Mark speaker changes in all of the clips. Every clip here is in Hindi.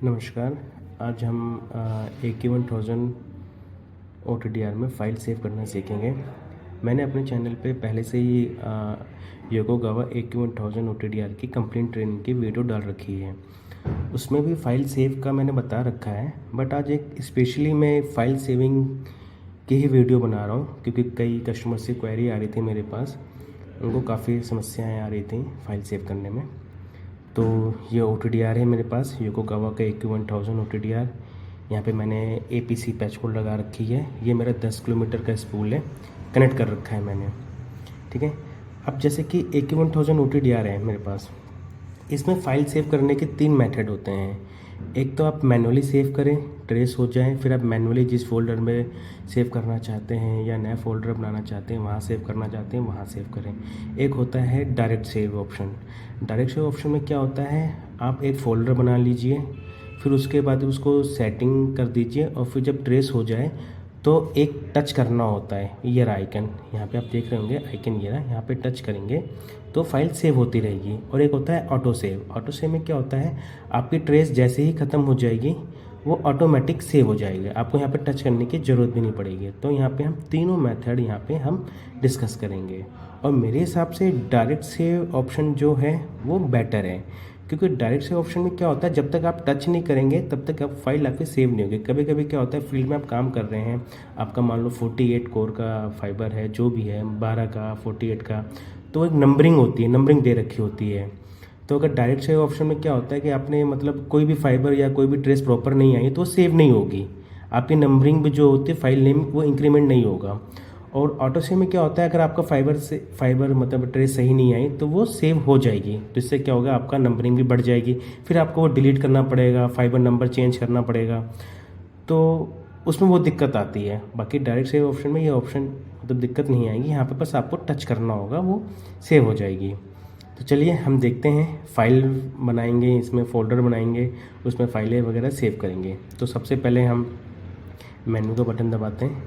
Speaker 1: नमस्कार। आज हम AQ1000 OTDR में फ़ाइल सेव करना सीखेंगे। मैंने अपने चैनल पे पहले से ही योकोगावा AQ1000 OTDR की कंप्लीट ट्रेनिंग की वीडियो डाल रखी है। उसमें भी फ़ाइल सेव का मैंने बता रखा है, बट आज एक स्पेशली मैं फ़ाइल सेविंग की ही वीडियो बना रहा हूँ, क्योंकि कई कस्टमर से क्वेरी आ रही थी मेरे पास। उनको काफ़ी समस्याएं आ रही थी फ़ाइल सेव करने में। तो ये OTDR है मेरे पास, योकोगावा का AQ1000 OTDR। यहाँ पे मैंने APC पैच कोड लगा रखी है। ये मेरा 10 किलोमीटर का स्पूल है, कनेक्ट कर रखा है मैंने। ठीक है। अब जैसे कि AQ1000 OTDR है मेरे पास, इसमें फ़ाइल सेव करने के 3 मेथड होते हैं। एक तो आप मैनुअली सेव करें, ट्रेस हो जाए, फिर आप मैनुअली जिस फ़ोल्डर में सेव करना चाहते हैं या नया फ़ोल्डर बनाना चाहते हैं, वहाँ सेव करना चाहते हैं, वहाँ सेव करें। एक होता है direct save option. Direct save option में क्या होता है, आप एक फ़ोल्डर बना लीजिए, फिर उसके बाद उसको सेटिंग कर दीजिए, और फिर जब ट्रेस हो जाए तो एक टच करना होता है। ये रहा आइकन, यहाँ पे आप देख रहे होंगे आइकन, ये रहा, यहाँ पे टच करेंगे तो फाइल सेव होती रहेगी। और एक होता है ऑटो सेव। ऑटो सेव में क्या होता है, आपकी ट्रेस जैसे ही ख़त्म हो जाएगी वो ऑटोमेटिक सेव हो जाएगी, आपको यहाँ पे टच करने की ज़रूरत भी नहीं पड़ेगी। तो यहाँ पे हम तीनों मेथड यहाँ पे हम डिस्कस करेंगे, और मेरे हिसाब से डायरेक्ट सेव ऑप्शन जो है वो बेटर है, क्योंकि डायरेक्ट सेव ऑप्शन में क्या होता है, जब तक आप टच नहीं करेंगे तब तक आप फाइल आपकी सेव नहीं होगी। कभी कभी क्या होता है, फील्ड में आप काम कर रहे हैं, आपका मान लो 48 कोर का फाइबर है, जो भी है 12 का 48 का, तो एक नंबरिंग होती है, नंबरिंग दे रखी होती है। तो अगर डायरेक्ट सेव ऑप्शन में क्या होता है कि आपने मतलब कोई भी फाइबर या कोई भी ट्रेस प्रॉपर नहीं आई तो वो सेव नहीं होगी, आपकी नंबरिंग भी जो होती है फाइल नेम वो इंक्रीमेंट नहीं होगा। और ऑटो सेव में क्या होता है, अगर आपका फाइबर मतलब ट्रेस सही नहीं आई तो वो सेव हो जाएगी, तो इससे क्या होगा, आपका नंबरिंग भी बढ़ जाएगी। फिर आपको वो डिलीट करना पड़ेगा, फाइबर नंबर चेंज करना पड़ेगा, तो उसमें वो दिक्कत आती है। बाकी डायरेक्ट सेव ऑप्शन में ये ऑप्शन मतलब दिक्कत नहीं आएगी, यहाँ पे बस आपको टच करना होगा, वो सेव हो जाएगी। तो चलिए हम देखते हैं, फ़ाइल बनाएंगे, इसमें फ़ोल्डर बनाएंगे, उसमें फाइलें वगैरह सेव करेंगे। तो सबसे पहले हम मेन्यू का बटन दबाते हैं,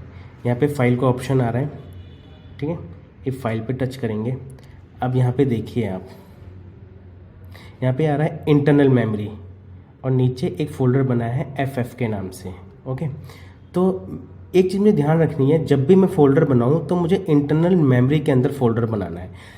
Speaker 1: यहाँ पे फाइल का ऑप्शन आ रहा है, ठीक है। ये फाइल पे टच करेंगे। अब यहाँ पे देखिए आप, यहाँ पे आ रहा है इंटरनल मेमोरी, और नीचे एक फ़ोल्डर बना है FF के नाम से। ओके, तो एक चीज़ मुझे ध्यान रखनी है, जब भी मैं फ़ोल्डर बनाऊँ तो मुझे इंटरनल मेमोरी के अंदर फ़ोल्डर बनाना है।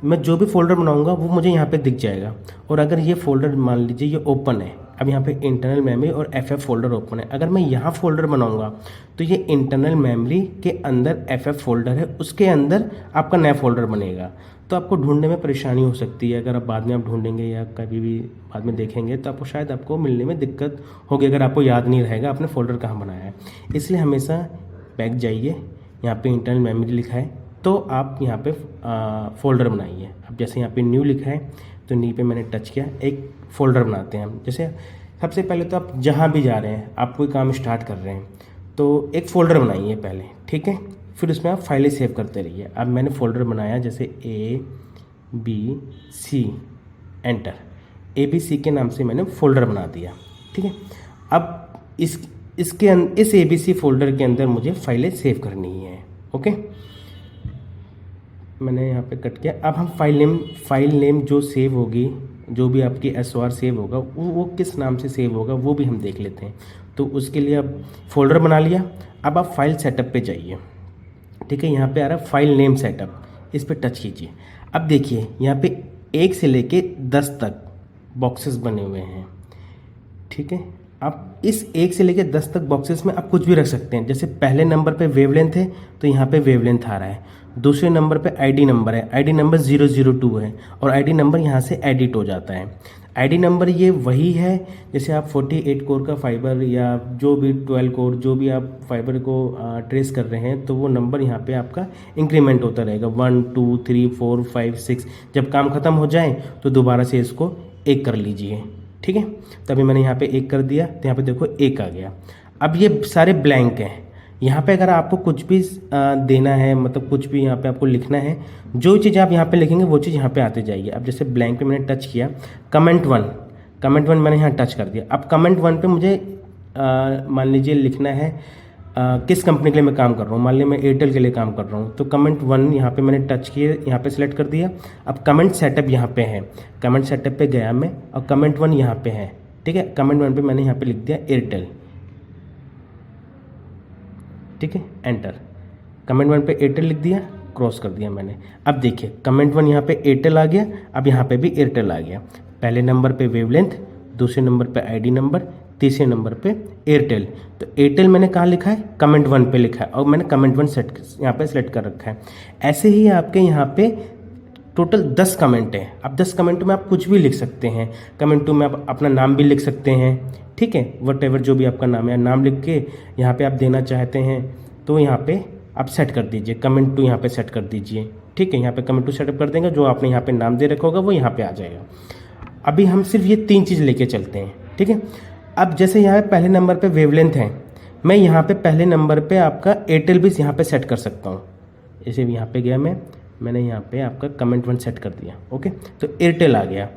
Speaker 1: मैं जो भी फ़ोल्डर बनाऊंगा वो मुझे यहाँ पे दिख जाएगा। और अगर ये फ़ोल्डर मान लीजिए ये ओपन है, अब यहाँ पे इंटरनल मेमोरी और FF फ़ोल्डर ओपन है, अगर मैं यहाँ फ़ोल्डर बनाऊंगा तो ये इंटरनल मेमोरी के अंदर FF फ़ोल्डर है, उसके अंदर आपका नया फ़ोल्डर बनेगा। तो आपको ढूंढने में परेशानी हो सकती है, अगर आप बाद में आप ढूंढेंगे या कभी भी बाद में देखेंगे तो आपको शायद आपको मिलने में दिक्कत होगी, अगर आपको याद नहीं रहेगा आपने फ़ोल्डर कहाँ बनाया है। इसलिए हमेशा बैक जाइए, यहाँ पे इंटरनल मेमोरी लिखा है तो आप यहाँ पे फ़ोल्डर बनाइए। अब जैसे यहाँ पे न्यू लिखा है तो न्यू पे मैंने टच किया, एक फ़ोल्डर बनाते हैं हम। जैसे सबसे पहले तो आप जहाँ भी जा रहे हैं, आप कोई काम स्टार्ट कर रहे हैं तो एक फ़ोल्डर बनाइए पहले, ठीक है। फिर उसमें आप फाइलें सेव करते रहिए। अब मैंने फ़ोल्डर बनाया, जैसे ABC, एंटर, ABC के नाम से मैंने फ़ोल्डर बना दिया, ठीक है। अब इस ABC फ़ोल्डर के अंदर मुझे फाइलें सेव करनी है। ओके, मैंने यहाँ पे कट किया। अब हम फाइल नेम जो सेव होगी, जो भी आपकी SOR सेव होगा वो किस नाम से सेव होगा वो भी हम देख लेते हैं। तो उसके लिए अब फ़ोल्डर बना लिया, अब आप फाइल सेटअप पे जाइए, ठीक है। यहाँ पे आ रहा है फाइल नेम सेटअप, इस पर टच कीजिए। अब देखिए यहाँ पे 1 से लेके 10 तक बॉक्सेस बने हुए हैं, ठीक है। आप इस 1 से लेकर 10 तक बॉक्सेस में आप कुछ भी रख सकते हैं। जैसे पहले नंबर पे वेवलेंथ है तो यहाँ पे वेवलेंथ आ रहा है, दूसरे नंबर पे आईडी नंबर है, आईडी नंबर 002 है, और आईडी नंबर यहाँ से एडिट हो जाता है। आईडी नंबर ये वही है, जैसे आप 48 कोर का फाइबर या जो भी 12 कोर जो भी आप फाइबर को ट्रेस कर रहे हैं, तो वो नंबर यहाँ पे आपका इंक्रीमेंट होता रहेगा, 1 2 3 4 5 6। जब काम ख़त्म हो जाए तो दोबारा से इसको 1 कर लीजिए, ठीक है। तभी मैंने यहाँ पे 1 कर दिया, तो यहाँ पे देखो 1 आ गया। अब ये सारे ब्लैंक हैं, यहाँ पे अगर आपको कुछ भी देना है, मतलब कुछ भी यहाँ पे आपको लिखना है, जो चीज़ आप यहाँ पे लिखेंगे वो चीज़ यहाँ पे आते जाएगी। अब जैसे ब्लैंक पे मैंने टच किया, कमेंट वन मैंने यहाँ टच कर दिया। अब कमेंट 1 पे मुझे मान लीजिए लिखना है किस कंपनी के लिए मैं काम कर रहा हूँ, मान लीजिए मैं एयरटेल के लिए काम कर रहा हूँ, तो कमेंट 1 यहाँ पे मैंने टच किए, यहाँ पे सिलेक्ट कर दिया। अब कमेंट सेटअप यहाँ पे है, कमेंट सेटअप पे गया मैं, और कमेंट 1 यहाँ पे है, ठीक है। कमेंट 1 पे मैंने यहाँ पे लिख दिया एयरटेल, ठीक है, एंटर। कमेंट 1 पे एयरटेल लिख दिया, क्रॉस कर दिया मैंने। अब देखिए कमेंट 1 यहाँ पे एयरटेल आ गया, अब यहाँ पे भी एयरटेल आ गया। पहले नंबर पे वेवलेंथ, दूसरे नंबर पे आईडी नंबर, तीसरे नंबर पे एयरटेल। तो एयरटेल मैंने कहाँ लिखा है, कमेंट 1 पे लिखा है, और मैंने कमेंट 1 सेट यहाँ पे सेलेक्ट कर रखा है। ऐसे ही आपके यहाँ पे टोटल 10 कमेंट हैं। अब 10 कमेंट में आप कुछ भी लिख सकते हैं। कमेंट 2 में आप अपना नाम भी लिख सकते हैं, ठीक है, वट एवर जो भी आपका नाम है, नाम लिख के यहाँ पे आप देना चाहते हैं तो यहाँ पे आप सेट कर दीजिए, कमेंट 2 यहाँ पे सेट कर दीजिए, ठीक है। यहाँ पे कमेंट 2 सेटअप कर देंगे, जो आपने यहाँ पे नाम दे रखा होगा वो यहाँ पे आ जाएगा। अभी हम सिर्फ ये 3 चीज़ लेके चलते हैं, ठीक है। अब जैसे यहाँ पे पहले नंबर पे वेवलेंथ है, मैं यहाँ पे पहले नंबर पे आपका एयरटेल भी यहाँ पे सेट कर सकता हूँ। जैसे यहाँ पे गया मैंने यहाँ पे आपका कमेंट 1 सेट कर दिया, ओके, तो एयरटेल आ गया।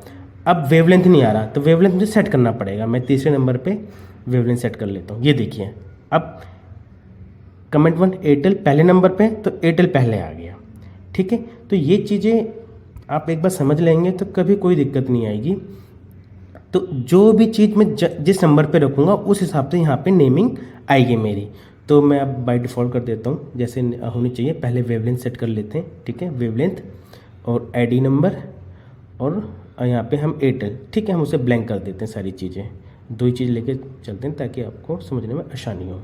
Speaker 1: अब वेवलेंथ नहीं आ रहा, तो वेवलेंथ मुझे सेट करना पड़ेगा। मैं तीसरे नंबर पे वेवलेंथ सेट कर लेता हूँ। ये देखिए अब कमेंट 1 एयरटेल पहले नंबर पे, तो एयरटेल पहले आ गया, ठीक है। तो ये चीज़ें आप एक बार समझ लेंगे तो कभी कोई दिक्कत नहीं आएगी। तो जो भी चीज़ मैं जिस नंबर पे रखूँगा उस हिसाब से यहाँ पे नेमिंग आएगी मेरी। तो मैं अब बाय डिफ़ॉल्ट कर देता हूँ जैसे होनी चाहिए। पहले वेवलेंथ सेट कर लेते हैं, ठीक है, वेवलेंथ और आईडी नंबर, और यहाँ पे हम एयरटेल, ठीक है, हम उसे ब्लैंक कर देते हैं सारी चीज़ें। 2 ही चीज़ लेके चलते हैं ताकि आपको समझने में आसानी हो,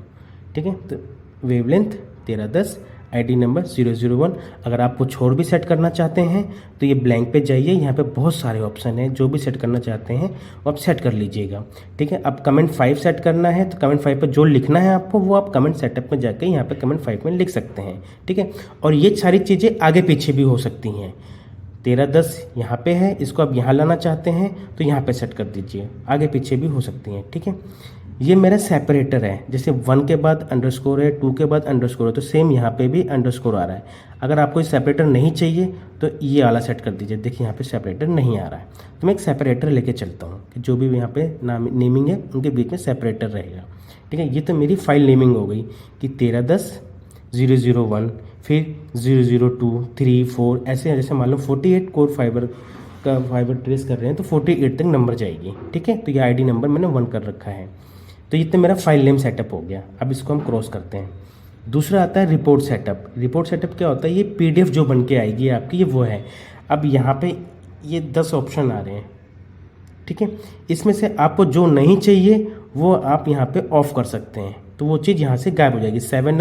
Speaker 1: ठीक है। तो वेवलेंथ 1310, आईडी नंबर 001। अगर आप कुछ और भी सेट करना चाहते हैं तो ये ब्लैंक पे जाइए, यहाँ पे बहुत सारे ऑप्शन हैं, जो भी सेट करना चाहते हैं वो आप सेट कर लीजिएगा, ठीक है। अब कमेंट 5 सेट करना है तो कमेंट 5 पर जो लिखना है आपको वो आप कमेंट सेटअप में जाके यहाँ पे कमेंट 5 में लिख सकते हैं, ठीक है। और ये सारी चीज़ें आगे पीछे भी हो सकती हैं। 1310 यहाँ पे है, इसको आप यहाँ लाना चाहते हैं तो यहाँ पे सेट कर दीजिए, आगे पीछे भी हो सकती हैं, ठीक है। ये मेरा सेपरेटर है, जैसे 1 के बाद अंडरस्कोर है, 2 के बाद अंडरस्कोर है, तो सेम यहाँ पे भी अंडरस्कोर आ रहा है। अगर आपको ये सेपरेटर नहीं चाहिए तो ये वाला सेट कर दीजिए। देखिए यहाँ पे सेपरेटर नहीं आ रहा है, तो मैं एक सेपरेटर लेके चलता हूँ कि जो भी यहाँ पे नेमिंग है उनके बीच में सेपरेटर रहेगा, ठीक है। ये तो मेरी फाइल नेमिंग हो गई कि 1310 001, फिर 002 3 4 ऐसे, जैसे मान लो 48 कोर फाइबर ट्रेस कर रहे हैं तो 48 तक नंबर जाएगी, ठीक है। तो ये आईडी नंबर मैंने 1 कर रखा है। तो ये तो मेरा फाइल नेम सेटअप हो गया। अब इसको हम क्रॉस करते हैं। दूसरा आता है रिपोर्ट सेटअप। रिपोर्ट सेटअप क्या होता है, ये पीडीएफ जो बन के आएगी आपकी, ये वो है। अब यहाँ पे ये 10 ऑप्शन आ रहे हैं, ठीक है। इसमें से आपको जो नहीं चाहिए वो आप यहाँ पे ऑफ कर सकते हैं, तो वो चीज़ यहाँ से गायब हो जाएगी। 7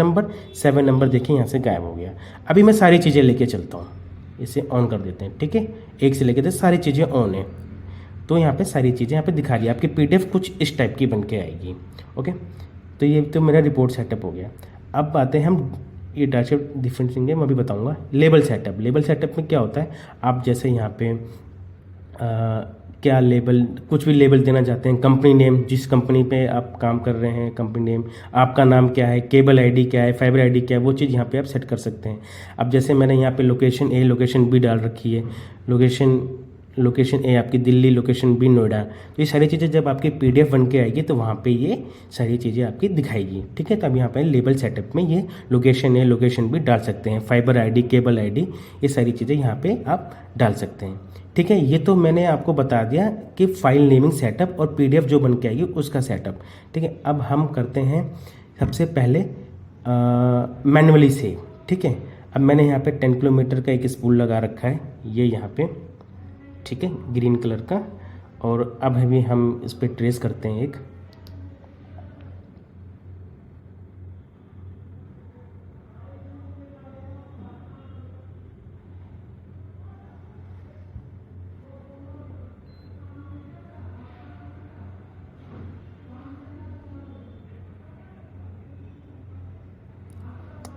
Speaker 1: नंबर देखिए यहाँ से गायब हो गया। अभी मैं सारी चीज़ें लेके चलता हूँ, इसे ऑन कर देते हैं, ठीक है। 1 से लेके 10 सारी चीज़ें ऑन है, तो यहाँ पे सारी चीज़ें यहाँ पे दिखा रही है। आपकी पीडीएफ कुछ इस टाइप की बन के आएगी, ओके। तो ये तो मेरा रिपोर्ट सेटअप हो गया। अब आते हैं हम ये डायरेक्ट डिफरेंसिंग है, मैं अभी बताऊंगा। लेबल सेटअप में क्या होता है, आप जैसे यहाँ पे क्या लेबल, कुछ भी लेबल देना चाहते हैं, कंपनी नेम, जिस कंपनी पे आप काम कर रहे हैं कंपनी नेम, आपका नाम क्या है, केबल आईडी क्या है, फाइबर आईडी क्या है, वो चीज़ यहाँ पे आप सेट कर सकते हैं। अब जैसे मैंने यहाँ पे लोकेशन ए लोकेशन बी डाल रखी है, लोकेशन ए आपकी दिल्ली, लोकेशन बी नोएडा। तो ये सारी चीज़ें जब आपकी पीडीएफ बन के आएगी तो वहाँ पे ये सारी चीज़ें आपकी दिखाएगी, ठीक है। तो अब यहाँ पे लेबल सेटअप में ये लोकेशन ए लोकेशन बी डाल सकते हैं, फाइबर आईडी, केबल आईडी, ये सारी चीज़ें यहाँ पे आप डाल सकते हैं, ठीक है। ये तो मैंने आपको बता दिया कि फाइल नेमिंग सेटअप और पीडीएफ जो बन के आएगी उसका सेटअप, ठीक है। अब हम करते हैं सबसे पहले मैनुअली सेव, ठीक है। अब मैंने यहाँ पे 10 किलोमीटर का एक स्पूल लगा रखा है, ये यहाँ पे, ठीक है, ग्रीन कलर का। और अब अभी हम इस पर ट्रेस करते हैं एक,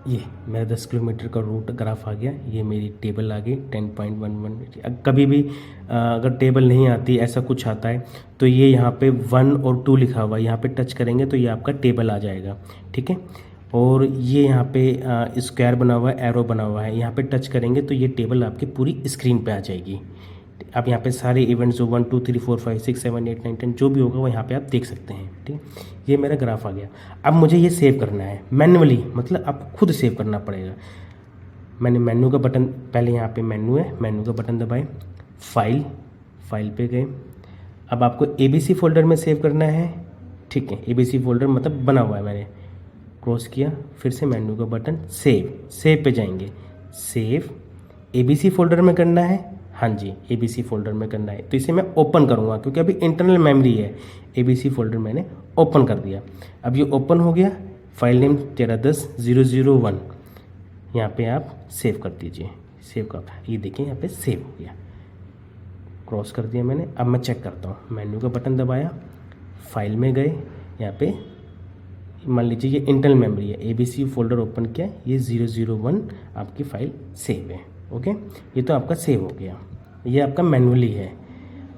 Speaker 1: ये मेरा 10 किलोमीटर का रूट ग्राफ आ गया। ये मेरी टेबल आ गई 10.11। कभी भी अगर टेबल नहीं आती, ऐसा कुछ आता है, तो ये यहाँ पे 1 और 2 लिखा हुआ है, यहाँ पे टच करेंगे तो ये आपका टेबल आ जाएगा, ठीक है। और ये यहाँ पे स्क्वायर बना हुआ है, एरो बना हुआ है, यहाँ पे टच करेंगे तो ये टेबल आपकी पूरी स्क्रीन पे आ जाएगी। आप यहाँ पे सारे इवेंट्स जो 1 2 3 4 5 6 7 8 9 10 जो भी होगा वो यहाँ पे आप देख सकते हैं, ठीक है। ये मेरा ग्राफ आ गया। अब मुझे ये सेव करना है मैन्युअली, मतलब आपको खुद सेव करना पड़ेगा। मैंने मेन्यू का बटन, पहले यहाँ पे मेन्यू है, मेन्यू का बटन दबाए, फाइल पे गए, अब आपको ABC फोल्डर में सेव करना है, ठीक है। ABC फोल्डर मतलब बना हुआ है, मैंने क्रॉस किया, फिर से मेन्यू का बटन सेव पे जाएंगे, सेव ABC फोल्डर में करना है, हाँ जी ABC फोल्डर में करना है। तो इसे मैं ओपन करूँगा क्योंकि अभी इंटरनल मेमोरी है। ABC फोल्डर मैंने ओपन कर दिया। अब ये ओपन हो गया। फाइल नेम 1310.001 यहाँ पे आप सेव कर दीजिए। सेव का ये देखिए यहाँ पे सेव हो गया, क्रॉस कर दिया मैंने। अब मैं चेक करता हूँ, मेन्यू का बटन दबाया, फाइल में गए, यहाँ पे मान लीजिए ये इंटरनल मेमोरी है, ABC फोल्डर ओपन किया, ये 001 आपकी फ़ाइल सेव है। ओके, ये तो आपका सेव हो गया, ये आपका मैनुअली है।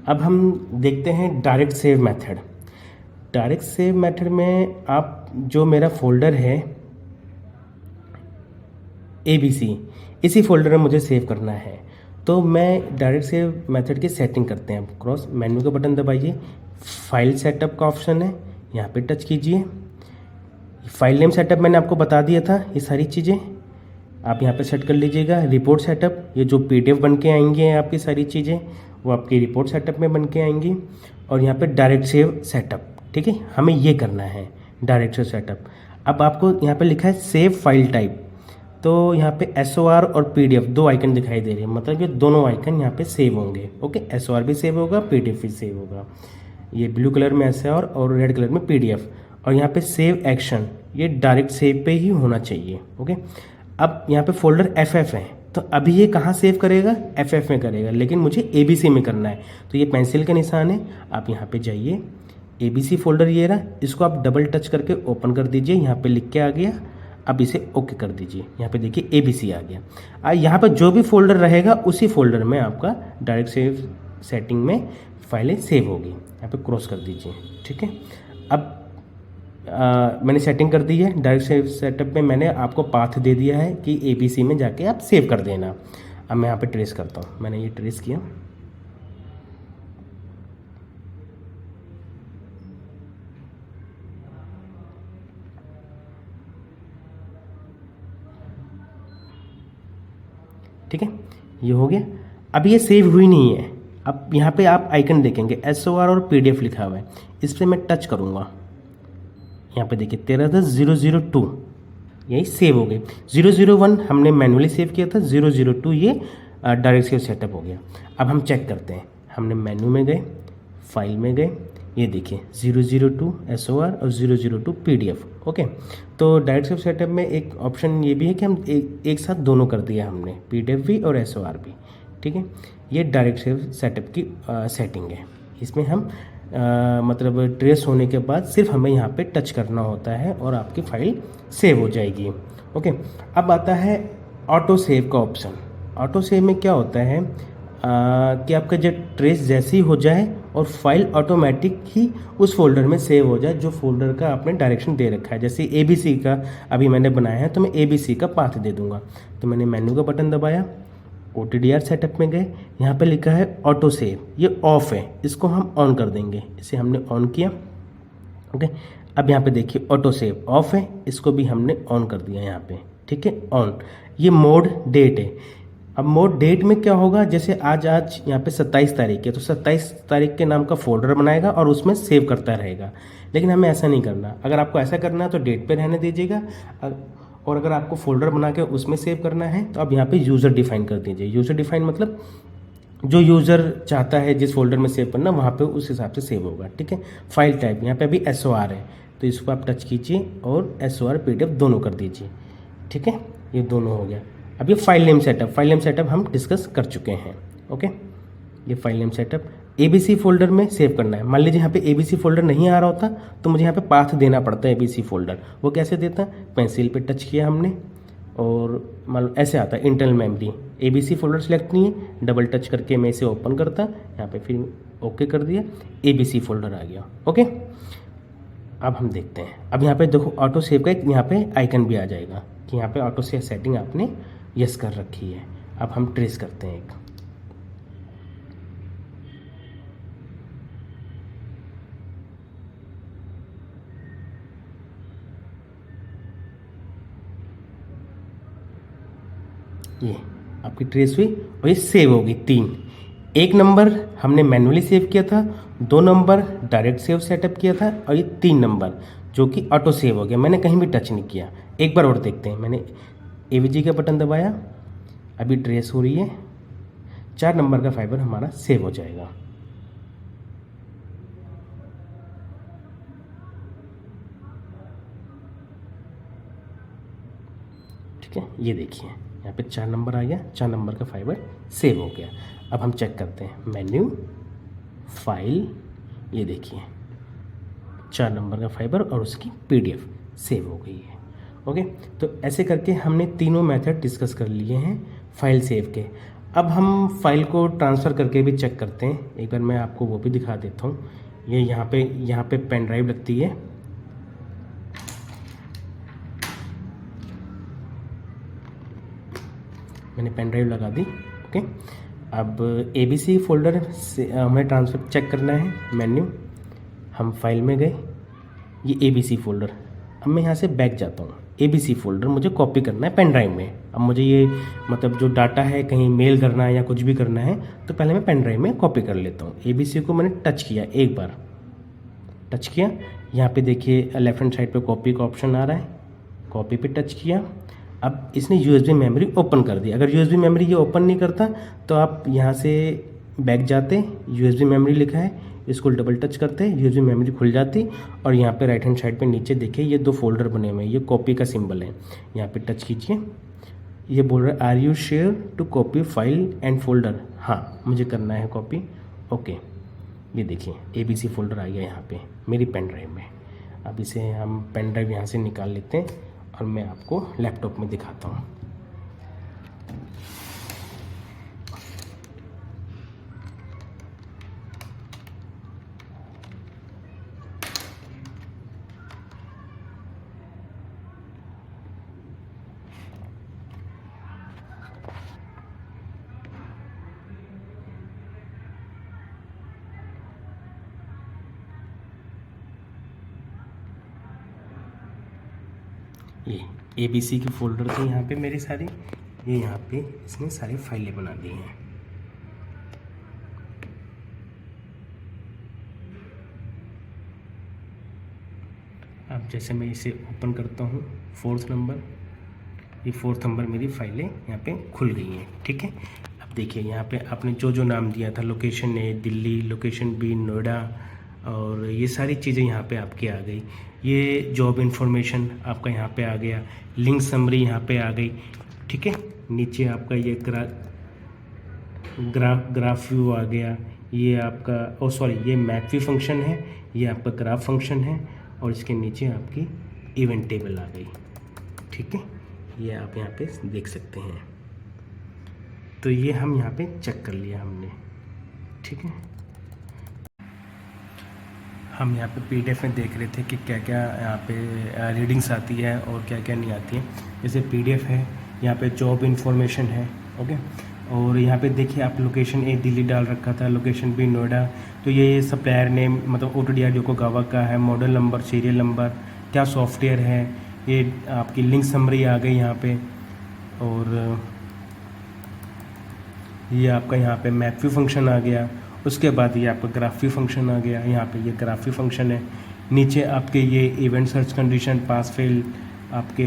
Speaker 1: अब हम देखते हैं direct save method. Direct save method में आप जो मेरा फोल्डर है ABC, इसी फोल्डर में मुझे सेव करना है, तो मैं डायरेक्ट सेव मेथड की सेटिंग करते हैं। क्रॉस मेन्यू का बटन दबाइए, फाइल सेटअप का ऑप्शन है, यहाँ पे टच कीजिए। फाइल नेम सेटअप मैंने आपको बता दिया था, ये सारी चीज़ें आप यहाँ पे सेट कर लीजिएगा। रिपोर्ट सेटअप, ये जो PDF बन के आएंगे आपकी सारी चीज़ें वो आपकी रिपोर्ट सेटअप में बन के आएंगी। और यहाँ पे डायरेक्ट सेव सेटअप, ठीक है, हमें ये करना है डायरेक्ट सेव सेटअप। अब आपको यहाँ पे लिखा है सेव फाइल टाइप, तो यहाँ पे SOR और PDF दो आइकन दिखाई दे रहे हैं, मतलब ये दोनों आइकन यहाँ पे सेव होंगे। ओके, SOR भी सेव होगा, PDF भी सेव होगा। ये ब्लू कलर में SOR और रेड कलर में PDF। और यहाँ पे सेव एक्शन, ये डायरेक्ट सेव पे ही होना चाहिए। ओके, अब यहाँ पे फोल्डर FF है, तो अभी ये कहाँ सेव करेगा? FF में करेगा, लेकिन मुझे ABC में करना है। तो ये पेंसिल का निशान है, आप यहाँ पे जाइए, ABC फोल्डर ये रहा, इसको आप डबल टच करके ओपन कर दीजिए। यहाँ पे लिख के आ गया, अब इसे ओके कर दीजिए। यहाँ पे देखिए ABC आ गया। यहाँ पे जो भी फोल्डर रहेगा उसी फोल्डर में आपका डायरेक्ट सेव सेटिंग में फाइलें सेव होगी। यहाँ पे क्रॉस कर दीजिए, ठीक है। अब मैंने सेटिंग कर दी है डायरेक्ट सेव सेटअप में, मैंने आपको पाथ दे दिया है कि ABC में जाके आप सेव कर देना। अब मैं यहाँ पे ट्रेस करता हूँ, मैंने ये ट्रेस किया। ठीक है, ये हो गया। अब ये सेव हुई नहीं है। अब यहाँ पे आप आइकन देखेंगे SOR और PDF लिखा हुआ है, इस पर मैं टच करूँगा। यहाँ पे देखिए 1310.002 यही सेव हो गई। 001 हमने मैनुअली सेव किया था, 002 ये डायरेक्ट सेव सेटअप हो गया। अब हम चेक करते हैं, हमने मेन्यू में गए, फाइल में गए, ये देखिए 002 SOR और 002 PDF। ओके, तो डायरेक्ट सेव सेटअप में एक ऑप्शन ये भी है कि हम एक साथ दोनों कर दिया हमने, PDF भी और SOR भी। ठीक है, ये डायरेक्ट सेव सेटअप की सेटिंग है। इसमें हम मतलब ट्रेस होने के बाद सिर्फ हमें यहाँ पे टच करना होता है और आपकी फ़ाइल सेव हो जाएगी। ओके, अब आता है ऑटो सेव का ऑप्शन। ऑटो सेव में क्या होता है कि आपका जब ट्रेस जैसी ही हो जाए और फाइल ऑटोमेटिक ही उस फोल्डर में सेव हो जाए जो फोल्डर का आपने डायरेक्शन दे रखा है। जैसे ABC का अभी मैंने बनाया है, तो मैं ABC का पाथ दे दूंगा। तो मैंने मेन्यू का बटन दबाया, OTDR सेटअप में गए, यहाँ पे लिखा है ऑटो सेव, ये ऑफ है, इसको हम ऑन कर देंगे। इसे हमने ऑन किया। ओके, अब यहाँ पे देखिए ऑटो सेव ऑफ है, इसको भी हमने ऑन कर दिया यहाँ पे। ठीक है, ऑन। ये मोड डेट है। अब मोड डेट में क्या होगा, जैसे आज यहाँ पे 27 तारीख है, तो 27 तारीख के नाम का फोल्डर बनाएगा और उसमें सेव करता रहेगा। लेकिन हमें ऐसा नहीं करना। अगर आपको ऐसा करना है तो डेट पे रहने दीजिएगा, और अगर आपको फोल्डर बना के उसमें सेव करना है तो आप यहाँ पे यूज़र डिफाइन कर दीजिए। यूज़र डिफाइन मतलब जो यूज़र चाहता है जिस फोल्डर में सेव करना, वहाँ पे उस हिसाब से सेव होगा। ठीक है, फाइल टाइप यहाँ पे अभी SOR है, तो इसको आप टच कीजिए और SOR PDF दोनों कर दीजिए। ठीक है, ये दोनों हो गया। अब ये फाइल नेम सेटअप हम डिस्कस कर चुके हैं। ओके, ये file name setup ABC folder में सेव करना है। मान लीजिए यहाँ पे ABC फोल्डर नहीं आ रहा होता तो मुझे यहाँ पे पाथ देना पड़ता है ABC फोल्डर। वो कैसे देता है, पेंसिल पे टच किया हमने और मान लो ऐसे आता है internal memory, ABC folder select नहीं है, डबल टच करके मैं इसे ओपन करता, यहाँ पे फिर ओके कर दिया, ABC फोल्डर आ गया। ओके, अब हम देखते हैं। अब यहाँ पे देखो ऑटो सेव का एक यहाँ पे आइकन भी आ जाएगा कि यहाँ पे ऑटो सेव सेटिंग आपने यस कर रखी है। अब हम ट्रेस करते हैं एक। ये आपकी ट्रेस हुई और ये सेव होगी 3 एक नंबर हमने मैन्युअली सेव किया था, 2 नंबर डायरेक्ट सेव सेटअप किया था और ये 3 नंबर जो कि ऑटो सेव हो गया, मैंने कहीं भी टच नहीं किया। एक बार और देखते हैं, मैंने AVG का बटन दबाया, अभी ट्रेस हो रही है, 4 नंबर का फाइबर हमारा सेव हो जाएगा। ठीक है, ये देखिए यहाँ पे 4 नंबर आ गया, 4 नंबर का फाइबर सेव हो गया। अब हम चेक करते हैं मेन्यू, फाइल, ये देखिए 4 नंबर का फाइबर और उसकी PDF सेव हो गई है। ओके, तो ऐसे करके हमने तीनों मेथड डिस्कस कर लिए हैं फाइल सेव के। अब हम फाइल को ट्रांसफ़र करके भी चेक करते हैं, एक बार मैं आपको वो भी दिखा देता हूँ। ये यहाँ पे पेन ड्राइव लगती है, मैंने पेन ड्राइव लगा दी। ओके, अब ABC फोल्डर से हमें ट्रांसफ़र चेक करना है। मेन्यू, हम फाइल में गए, ये ABC फोल्डर, अब मैं यहाँ से बैक जाता हूँ। ABC फोल्डर मुझे कॉपी करना है पेन ड्राइव में। अब मुझे ये मतलब जो डाटा है कहीं मेल करना है या कुछ भी करना है तो पहले मैं पेन ड्राइव में कॉपी कर लेता हूँ। ABC को मैंने टच किया, एक बार टच किया, यहाँ पे देखिए लेफ्ट हैंड साइड पे कॉपी का ऑप्शन आ रहा है, कॉपी पे टच किया। अब इसने USB मेमोरी ओपन कर दी। अगर USB मेमोरी ये ओपन नहीं करता तो आप यहाँ से बैक जाते, USB मेमोरी लिखा है, इसको डबल टच करते USB मेमोरी खुल जाती और यहाँ पे राइट हैंड साइड पे नीचे देखिए ये 2 फोल्डर बने हुए हैं, ये कॉपी का सिंबल है, यहाँ पे टच कीजिए। ये बोल रहा है are you sure to copy file and folder, हाँ मुझे करना है कॉपी। ओके, ये देखिए ABC फोल्डर आ गया यहाँ पे मेरी पेन ड्राइव में। अब इसे हम पेन ड्राइव यहाँ से निकाल लेते हैं और मैं आपको लैपटॉप में दिखाता हूँ। ये ABC की फोल्डर थी यहाँ पे मेरी सारी, ये यहाँ पे इसने सारी फाइलें बना दी हैं। अब जैसे मैं इसे ओपन करता हूँ, 4th नंबर, ये 4th नंबर मेरी फाइलें यहाँ पे खुल गई हैं। ठीक है, अब देखिए यहाँ पे आपने जो जो नाम दिया था, location A Delhi, location B Noida, और ये सारी चीज़ें यहाँ पे आपकी आ गई। ये जॉब इन्फॉर्मेशन आपका यहाँ पे आ गया, लिंक समरी यहाँ पे आ गई। ठीक है, नीचे आपका ये ग्राफ व्यू आ गया, ये आपका ये मैप व्यू फंक्शन है, ये आपका ग्राफ फंक्शन है और इसके नीचे आपकी इवेंट टेबल आ गई। ठीक है, ये आप यहाँ पे देख सकते हैं। तो ये हम यहाँ पे चेक कर लिया हमने। ठीक है, हम यहाँ पे PDF में देख रहे थे कि क्या क्या यहाँ पे रीडिंग्स आती है और क्या क्या नहीं आती है। जैसे PDF है, यहाँ पे जॉब इन्फॉर्मेशन है। ओके, और यहाँ पे देखिए आप लोकेशन A दिल्ली डाल रखा था, लोकेशन B नोएडा, तो ये सप्लायर नेम मतलब OTDR योकोगावा का है, मॉडल नंबर, सीरियल नंबर, क्या सॉफ्टवेयर है, ये आपकी लिंक समरी आ गई यहाँ पे, और ये आपका यहाँ पे मैप व्यू फंक्शन आ गया। उसके बाद ये आपका ग्राफी फंक्शन आ गया, यहाँ पे ये ग्राफी फंक्शन है। नीचे आपके ये event search condition, pass fail आपके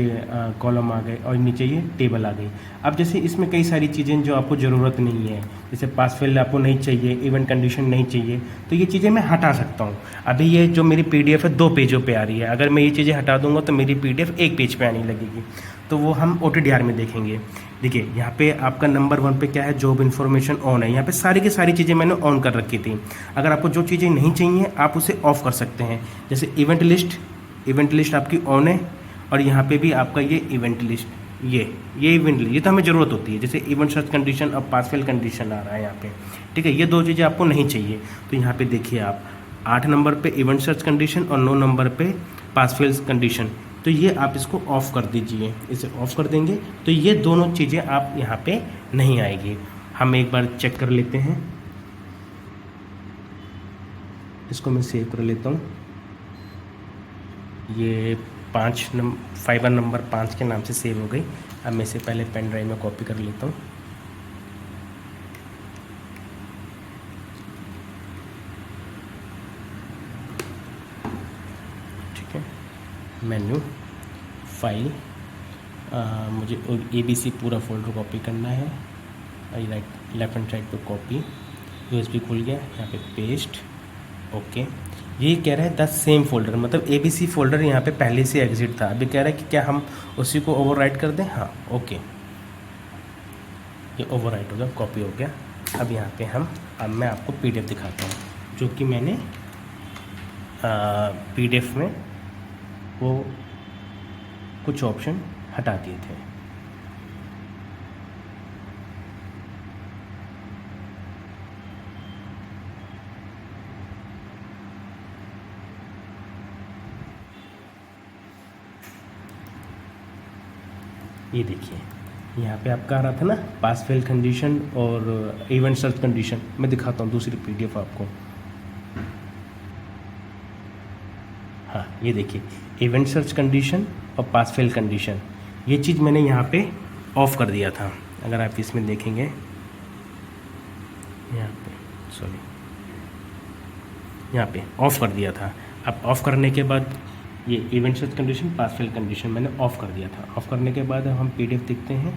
Speaker 1: कॉलम आ गए और नीचे ये टेबल आ गई। अब जैसे इसमें कई सारी चीज़ें जो आपको ज़रूरत नहीं है, जैसे पास फेल आपको नहीं चाहिए, इवेंट कंडीशन नहीं चाहिए, तो ये चीज़ें मैं हटा सकता हूँ। अभी ये जो मेरी PDF है 2 पेजों पे आ रही है, अगर मैं ये चीज़ें हटा दूंगा तो मेरी PDF 1 पेज पे आने लगेगी। तो वो हम OTDR में देखेंगे। देखिए यहाँ पे आपका नंबर 1 पे क्या है, जॉब इन्फॉर्मेशन ऑन है। यहाँ पे सारी की सारी चीज़ें मैंने ऑन कर रखी थी। अगर आपको जो चीज़ें नहीं चाहिए आप उसे ऑफ कर सकते हैं। जैसे इवेंट लिस्ट आपकी ऑन है, और यहाँ पे भी आपका ये इवेंट लिस्ट, ये इवेंट लिस्ट, ये तो हमें ज़रूरत होती है। जैसे इवेंट सर्च कंडीशन और पास फेल कंडीशन आ रहा है यहाँ पे। ठीक है, ये 2 चीज़ें आपको नहीं चाहिए, तो यहाँ पे देखिए आप 8 नंबर पे इवेंट सर्च कंडीशन और 9 नंबर पे पास फेल कंडीशन, तो ये आप इसको ऑफ़ कर दीजिए। इसे ऑफ़ कर देंगे तो ये दोनों चीज़ें आप यहाँ पे नहीं आएगी। हम एक बार चेक कर लेते हैं, इसको मैं सेव कर लेता हूँ। ये फाइबर नंबर 5 के नाम से सेव हो गई। अब मैं इसे पहले पेन ड्राइव में कॉपी कर लेता हूँ। मेन्यू, फाइल, मुझे ABC पूरा फोल्डर कॉपी करना है। राइट लेफ्ट हैंड साइड पे कॉपी, USB खुल गया, यहाँ पे पेस्ट, ओके। ये कह रहा है द सेम फोल्डर, मतलब ABC फोल्डर यहाँ पे पहले से एग्जिट था। अभी कह रहा है कि क्या हम उसी को ओवरराइट कर दें, हाँ ओके, ये ओवरराइट हो गया, कॉपी हो गया। अब यहाँ पे अब मैं आपको PDF दिखाता हूँ, जो कि मैंने PDF में वो कुछ ऑप्शन हटा दिए थे। ये देखिए यहाँ पे आपका आ रहा था ना पास फेल कंडीशन और इवेंट सर्च कंडीशन। मैं दिखाता हूँ दूसरी PDF आपको। हाँ ये देखिए इवेंट सर्च कंडीशन और पास फेल कंडीशन, ये चीज़ मैंने यहाँ पे ऑफ़ कर दिया था। अगर आप इसमें देखेंगे यहाँ पे, सॉरी यहाँ पे ऑफ़ कर दिया था। अब ऑफ़ करने के बाद ये event search condition, pass fail condition मैंने ऑफ़ कर दिया था। ऑफ़ करने के बाद हम PDF देखते हैं,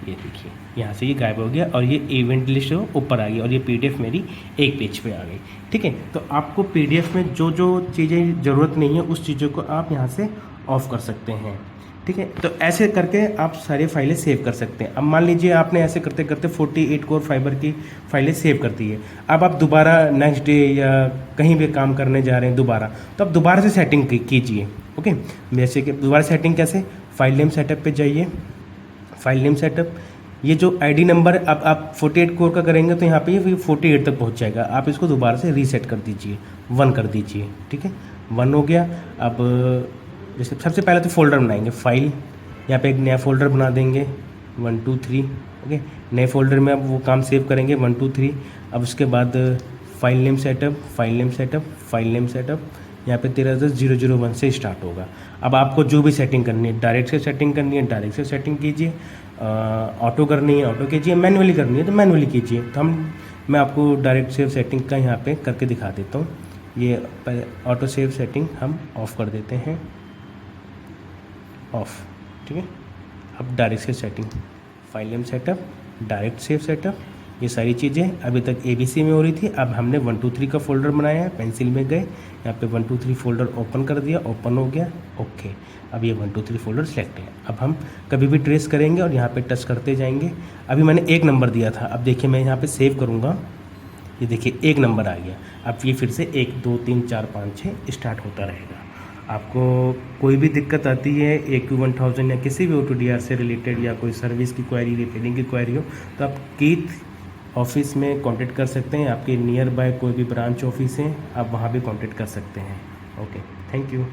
Speaker 1: ये देखिए यहाँ से ये गायब हो गया और ये इवेंट लिस्ट ऊपर आ गई और ये PDF मेरी एक पेज पे आ गई। ठीक है, तो आपको PDF में जो जो चीज़ें ज़रूरत नहीं है उस चीज़ों को आप यहाँ से ऑफ़ कर सकते हैं। ठीक है, तो ऐसे करके आप सारी फाइलें सेव कर सकते हैं। अब मान लीजिए आपने ऐसे करते करते 48 कोर फाइबर की फाइलें सेव कर दी है। अब आप दोबारा नेक्स्ट डे या कहीं भी काम करने जा रहे हैं दोबारा, तो आप दोबारा से सेटिंग कीजिए। ओके, जैसे कि दोबारा सेटिंग कैसे, फाइल नेम सेटअप पे जाइए, फाइल नेम सेटअप, ये जो ID नंबर अब आप 48 कोर का करेंगे तो यहाँ पे ये 48 तक पहुँच जाएगा। आप इसको दोबारा से रीसेट कर दीजिए, 1 कर दीजिए। ठीक है, 1 हो गया। अब जैसे सबसे पहले तो फोल्डर बनाएंगे, फाइल, यहाँ पे एक नया फोल्डर बना देंगे 1 2 3। ओके, नए फोल्डर में अब वो काम सेव करेंगे 1 2 3। अब उसके बाद file name setup, file name setup, file name setup, यहाँ पे 13.0.0.1 से स्टार्ट होगा। अब आपको जो भी सेटिंग करनी है, डायरेक्ट से सेटिंग करनी है डायरेक्ट से सेटिंग कीजिए, ऑटो करनी है ऑटो कीजिए, मैनुअली करनी है तो मैनुअली कीजिए। तो मैं आपको डायरेक्ट सेव सेटिंग का यहाँ पे करके दिखा देता हूँ। ये ऑटो सेव सेटिंग हम ऑफ़ कर देते हैं, ऑफ। ठीक है, अब direct save setting, file name setup, direct save setup, ये सारी चीज़ें अभी तक ABC में हो रही थी। अब हमने 1 2 3 का फोल्डर बनाया है, पेंसिल में गए, यहाँ पे 1 2 3 फोल्डर ओपन कर दिया, ओपन हो गया, ओके। अब ये 1 2 3 फोल्डर सेलेक्ट है। अब हम कभी भी ट्रेस करेंगे और यहाँ पे टच करते जाएंगे। अभी मैंने 1 नंबर दिया था, अब देखिए मैं यहाँ पे सेव करूँगा, ये देखिए 1 नंबर आ गया। अब ये फिर से 1 2 3 4 5 6 स्टार्ट होता रहेगा। आपको कोई भी दिक्कत आती है AQ1000 या किसी भी OTDR से रिलेटेड या कोई सर्विस की क्वेरी, रिपेयरिंग की क्वेरी हो, तो आप कीथ ऑफिस में कांटेक्ट कर सकते हैं। आपके नियर बाय कोई भी ब्रांच ऑफिस है, आप वहाँ भी कांटेक्ट कर सकते हैं। Okay, thank you.